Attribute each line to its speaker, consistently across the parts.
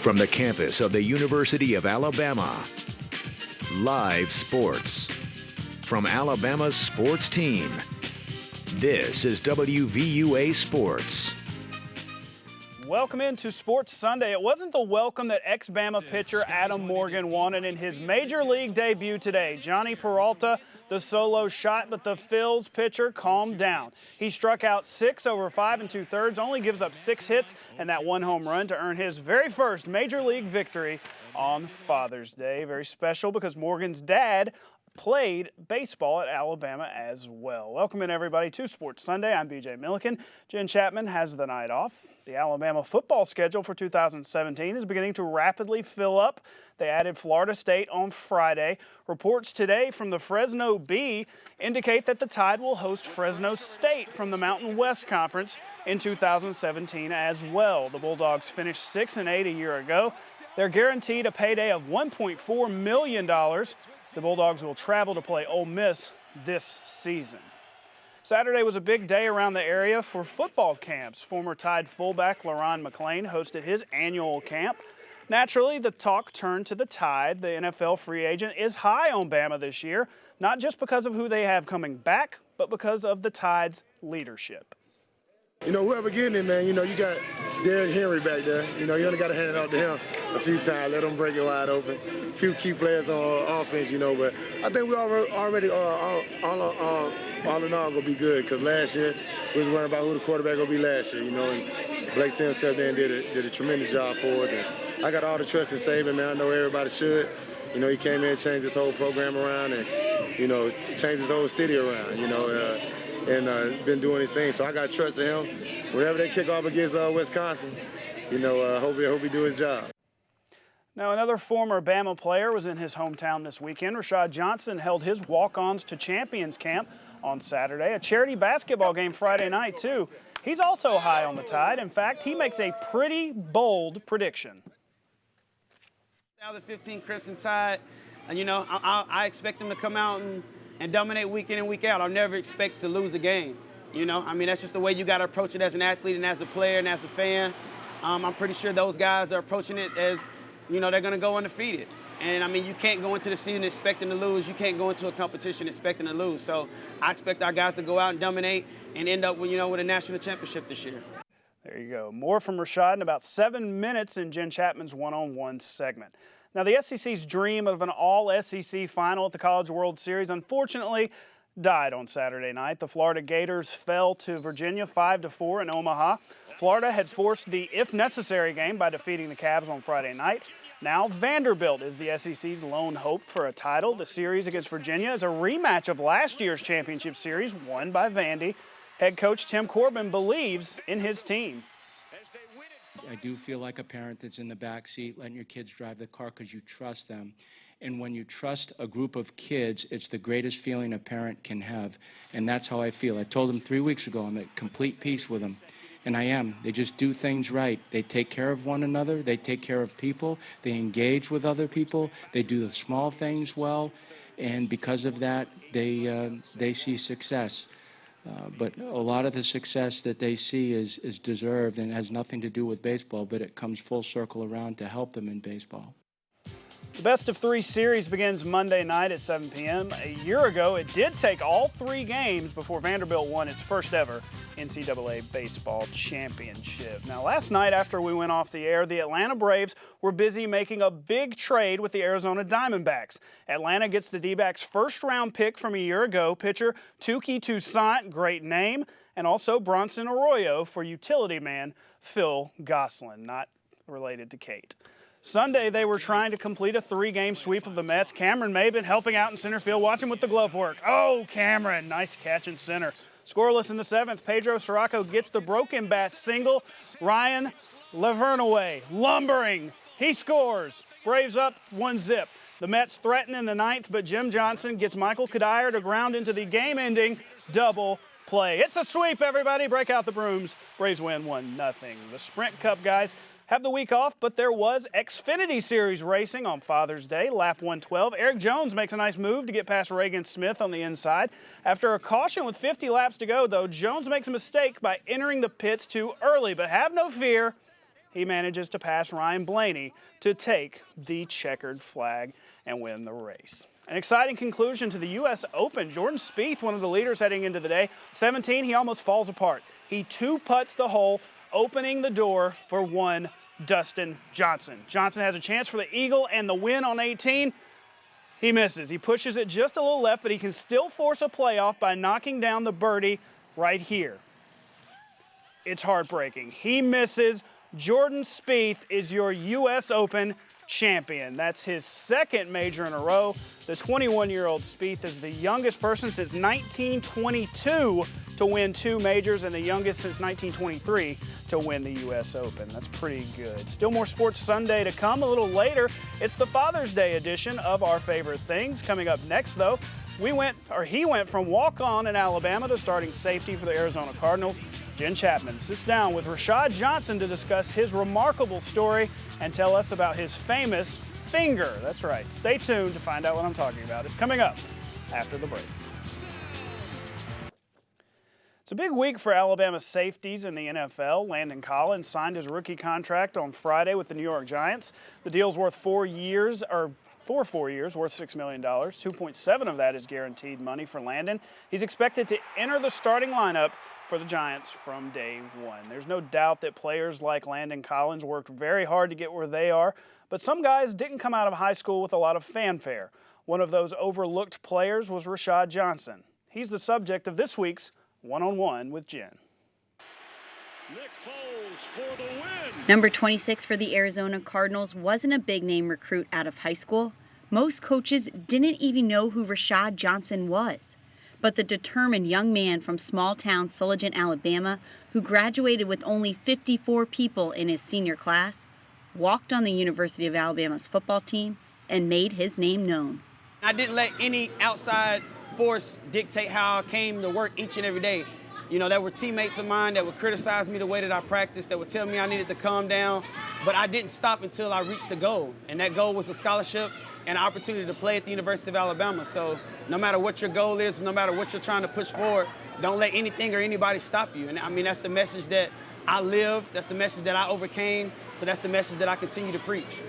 Speaker 1: From the campus of the University of Alabama, live sports. From Alabama's sports team, this is WVUA Sports.
Speaker 2: Welcome into Sports Sunday. It wasn't the welcome that ex-Bama pitcher Adam Morgan wanted in his major league debut today. Johnny Peralta, the solo shot, but the Phil's pitcher calmed down. He struck out 6 over 5 2/3, only gives up 6 hits and that 1 home run to earn his very first major league victory on Father's Day. Very special because Morgan's dad played baseball at Alabama as well. Welcome in, everybody, to Sports Sunday. I'm BJ Milliken. Jenn Chapman has the night off. The Alabama football schedule for 2017 is beginning to rapidly fill up. They added Florida State on Friday. Reports today from the Fresno Bee indicate that the Tide will host Fresno State from the Mountain West Conference in 2017 as well. The Bulldogs finished 6-8 a year ago. They're guaranteed a payday of $1.4 million. The Bulldogs will travel to play Ole Miss this season. Saturday was a big day around the area for football camps. Former Tide fullback LaRon McClain hosted his annual camp. Naturally, the talk turned to the Tide. The NFL free agent is high on Bama this year, not just because of who they have coming back, but because of the Tide's leadership.
Speaker 3: You know, whoever getting it, man, you know, you got Derrick Henry back there. You know, you only got to hand it off to him a few times, let him break it wide open. A few key players on offense, you know, but I think we already all in all going to be good because last year we was worrying about who the quarterback going to be last year, you know, and Blake Sims stepped in and did a tremendous job for us. And I got all the trust in Saban, man. I know everybody should. You know, he came in and changed this whole program around and, you know, changed his whole city around, you know, and been doing his thing. So I got trust in him. Whenever they kick off against Wisconsin, you know, hope he do his job.
Speaker 2: Now, another former Bama player was in his hometown this weekend. Rashad Johnson held his walk-ons to Champions Camp on Saturday, a charity basketball game Friday night, too. He's also high on the Tide. In fact, he makes a pretty bold prediction.
Speaker 4: 2015 Crimson Tide, and, you know, I expect them to come out and dominate week in and week out. I'll never expect to lose a game. You know, I mean, that's just the way you got to approach it as an athlete and as a player and as a fan. I'm pretty sure those guys are approaching it as, you know, they're going to go undefeated. And, I mean, you can't go into the season expecting to lose. You can't go into a competition expecting to lose. So I expect our guys to go out and dominate and end up, you know, with a national championship this year.
Speaker 2: There you go. More from Rashad in about 7 minutes in Jenn Chapman's one-on-one segment. Now, the SEC's dream of an all-SEC final at the College World Series, unfortunately, died on Saturday night. The Florida Gators fell to Virginia 5-4 in Omaha. Florida had forced the if-necessary game by defeating the Cavs on Friday night. Now Vanderbilt is the SEC's lone hope for a title. The series against Virginia is a rematch of last year's championship series won by Vandy. Head coach Tim Corbin believes in his team.
Speaker 5: I do feel like a parent that's in the back seat letting your kids drive the car because you trust them. And when you trust a group of kids, it's the greatest feeling a parent can have. And that's how I feel. I told them 3 weeks ago I'm at complete peace with them. And I am. They just do things right. They take care of one another. They take care of people. They engage with other people. They do the small things well. And because of that, they see success. But a lot of the success that they see is deserved and has nothing to do with baseball, but it comes full circle around to help them in baseball.
Speaker 2: The best-of-3 series begins Monday night at 7 p.m. A year ago, it did take all 3 games before Vanderbilt won its first-ever NCAA baseball championship. Now, last night after we went off the air, the Atlanta Braves were busy making a big trade with the Arizona Diamondbacks. Atlanta gets the D-backs' first-round pick from a year ago, pitcher Touki Toussaint, great name, and also Bronson Arroyo for utility man Phil Gosselin, not related to Kate. Sunday, they were trying to complete a 3-game sweep of the Mets. Cameron Maben helping out in center field, watching with the glove work. Oh, Cameron, nice catch in center. Scoreless in the 7th, Pedro Sirocco gets the broken bat single. Ryan Lavernaway lumbering. He scores. Braves up 1-0. The Mets threaten in the 9th, but Jim Johnson gets Michael Cuddyer to ground into the game-ending double play. It's a sweep, everybody. Break out the brooms. Braves win 1-0. The Sprint Cup guys have the week off, but there was Xfinity Series racing on Father's Day, lap 112. Eric Jones makes a nice move to get past Reagan Smith on the inside. After a caution with 50 laps to go, though, Jones makes a mistake by entering the pits too early, but have no fear. he manages to pass Ryan Blaney to take the checkered flag and win the race. An exciting conclusion to the U.S. Open. Jordan Spieth, one of the leaders heading into the day. 17, he almost falls apart. He two-putts the hole, opening the door for one Dustin Johnson. Johnson has a chance for the eagle and the win on 18. He misses. He pushes it just a little left, but he can still force a playoff by knocking down the birdie right here. It's heartbreaking. He misses. Jordan Spieth is your U.S. Open champion. That's his second major in a row. The 21-year-old Spieth is the youngest person since 1922 to win 2 majors and the youngest since 1923 to win the U.S. Open. That's pretty good. Still more Sports Sunday to come a little later. It's the Father's Day edition of Our Favorite Things. Coming up next, though, he went from walk-on in Alabama to starting safety for the Arizona Cardinals. Jenn Chapman sits down with Rashad Johnson to discuss his remarkable story and tell us about his famous finger. That's right. Stay tuned to find out what I'm talking about. It's coming up after the break. It's a big week for Alabama safeties in the NFL. Landon Collins signed his rookie contract on Friday with the New York Giants. The deal's worth 4 years, for 4 years, worth $6 million. 2.7 of that is guaranteed money for Landon. He's expected to enter the starting lineup for the Giants from day one. There's no doubt that players like Landon Collins worked very hard to get where they are, but some guys didn't come out of high school with a lot of fanfare. One of those overlooked players was Rashad Johnson. He's the subject of this week's One-on-One with Jenn.
Speaker 6: Nick Foles for the win.
Speaker 7: Number 26 for the Arizona Cardinals wasn't a big-name recruit out of high school. Most coaches didn't even know who Rashad Johnson was. But the determined young man from small-town Sulligent, Alabama, who graduated with only 54 people in his senior class, walked on the University of Alabama's football team and made his name known.
Speaker 4: I didn't let any outside force dictate how I came to work each and every day. You know, there were teammates of mine that would criticize me the way that I practiced, that would tell me I needed to calm down, but I didn't stop until I reached the goal, and that goal was a scholarship and an opportunity to play at the University of Alabama. So no matter what your goal is, no matter what you're trying to push forward, don't let anything or anybody stop you. And I mean, that's the message that I lived, that's the message that I overcame, so that's the message that I continue to preach.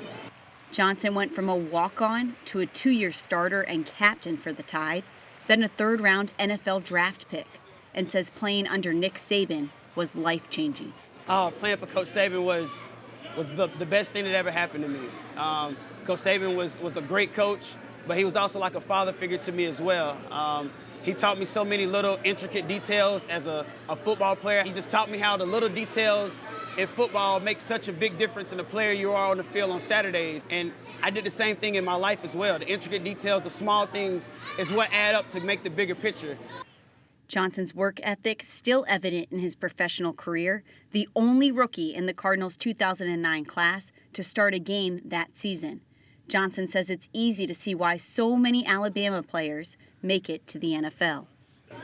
Speaker 7: Johnson went from a walk-on to a 2-year starter and captain for the Tide, then a third-round NFL draft pick, and says playing under Nick Saban was life-changing.
Speaker 4: Playing for Coach Saban was the best thing that ever happened to me. Coach Saban was a great coach, but he was also like a father figure to me as well. He taught me so many little intricate details as a football player. He just taught me how the little details in football make such a big difference in the player you are on the field on Saturdays. And I did the same thing in my life as well. The intricate details, the small things is what add up to make the bigger picture.
Speaker 7: Johnson's work ethic still evident in his professional career, the only rookie in the Cardinals' 2009 class to start a game that season. Johnson says it's easy to see why so many Alabama players make it to the NFL.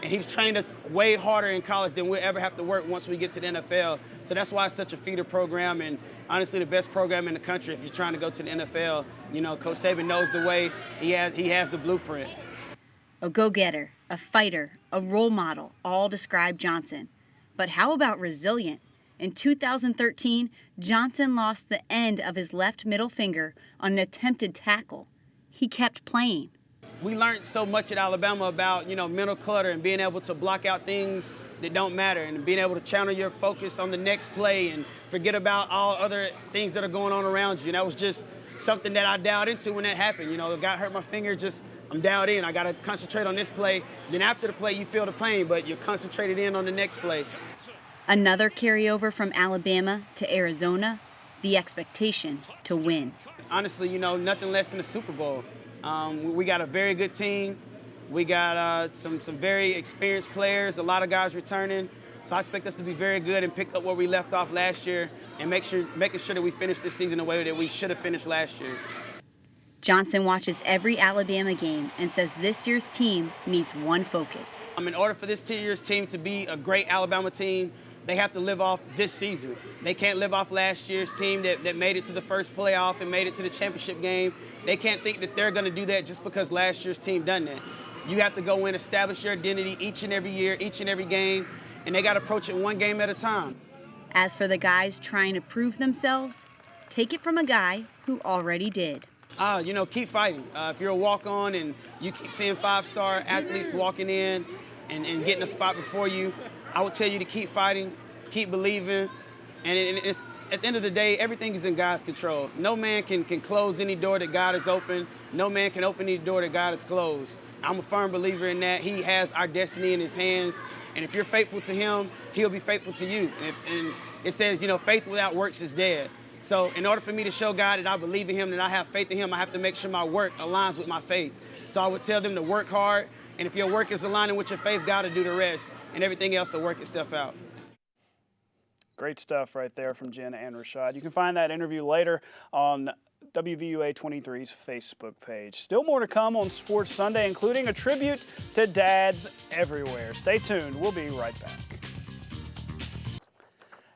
Speaker 4: And he's trained us way harder in college than we'll ever have to work once we get to the NFL. So that's why it's such a feeder program and honestly the best program in the country if you're trying to go to the NFL. You know, Coach Saban knows the way. He has the blueprint.
Speaker 7: A go-getter, a fighter, a role model, all describe Johnson. But how about resilient? In 2013, Johnson lost the end of his left middle finger on an attempted tackle. He kept playing.
Speaker 4: We learned so much at Alabama about, mental clutter and being able to block out things that don't matter and being able to channel your focus on the next play and forget about all other things that are going on around you. And that was just something that I dialed into when that happened. It got hurt my finger, I'm dialed in. I got to concentrate on this play. Then after the play, you feel the pain, but you're concentrated in on the next play.
Speaker 7: Another carryover from Alabama to Arizona, the expectation to win.
Speaker 4: Honestly, nothing less than a Super Bowl. We got a very good team. We got some very experienced players, a lot of guys returning. So I expect us to be very good and pick up where we left off last year and making sure that we finish this season the way that we should have finished last year.
Speaker 7: Johnson watches every Alabama game and says this year's team needs one focus.
Speaker 4: In order for this year's team to be a great Alabama team, they have to live off this season. They can't live off last year's team that made it to the first playoff and made it to the championship game. They can't think that they're going to do that just because last year's team done that. You have to go in, establish your identity each and every year, each and every game, and they got to approach it one game at a time.
Speaker 7: As for the guys trying to prove themselves, take it from a guy who already did.
Speaker 4: Keep fighting. If you're a walk-on and you keep seeing 5-star athletes walking in and getting a spot before you, I would tell you to keep fighting, keep believing, and it's, at the end of the day, everything is in God's control. No man can close any door that God has opened. No man can open any door that God has closed. I'm a firm believer in that. He has our destiny in his hands, and if you're faithful to him, he'll be faithful to you. And it says, faith without works is dead. So in order for me to show God that I believe in him, that I have faith in him, I have to make sure my work aligns with my faith. So I would tell them to work hard, and if your work is aligning with your faith, God will do the rest, and everything else will work itself out.
Speaker 2: Great stuff right there from Jenn and Rashad. You can find that interview later on WVUA 23's Facebook page. Still more to come on Sports Sunday, including a tribute to dads everywhere. Stay tuned. We'll be right back.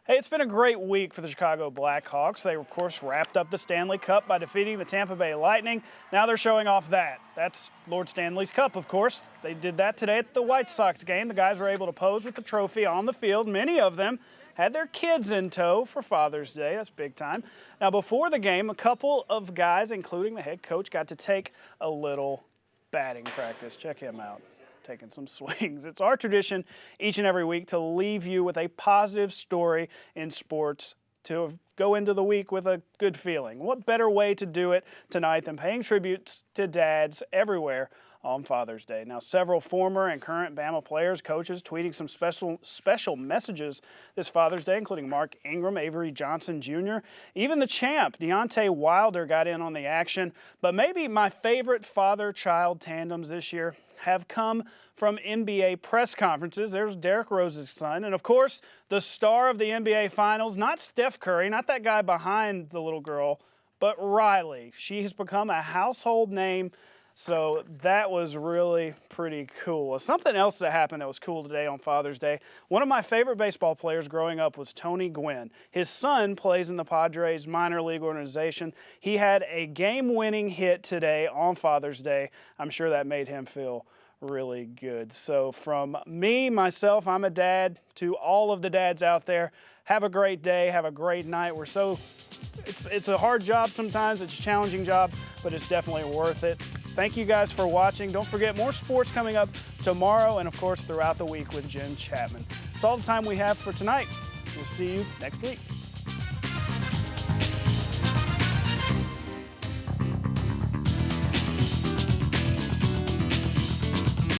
Speaker 2: Hey, it's been a great week for the Chicago Blackhawks. They, of course, wrapped up the Stanley Cup by defeating the Tampa Bay Lightning. Now they're showing off that. That's Lord Stanley's Cup, of course. They did that today at the White Sox game. The guys were able to pose with the trophy on the field. Many of them had their kids in tow for Father's Day. That's big time. Now, before the game, a couple of guys, including the head coach, got to take a little batting practice. Check him out, taking some swings. It's our tradition each and every week to leave you with a positive story in sports to go into the week with a good feeling. What better way to do it tonight than paying tributes to dads everywhere on Father's Day? Now, several former and current Bama players, coaches, tweeting some special messages this Father's Day, including Mark Ingram, Avery Johnson Jr., even the champ, Deontay Wilder, got in on the action. But maybe my favorite father-child tandems this year have come from NBA press conferences. There's Derrick Rose's son, and of course, the star of the NBA Finals, not Steph Curry, not that guy behind the little girl, but Riley. She has become a household name. So that was really pretty cool. Something else that happened that was cool today on Father's Day, one of my favorite baseball players growing up was Tony Gwynn. His son plays in the Padres minor league organization. He had a game-winning hit today on Father's Day. I'm sure that made him feel really good. So from me, myself, I'm a dad, to all of the dads out there, have a great day, have a great night. It's a hard job sometimes, it's a challenging job, but it's definitely worth it. Thank you guys for watching. Don't forget, more sports coming up tomorrow and, of course, throughout the week with Jenn Chapman. That's all the time we have for tonight. We'll see you next week.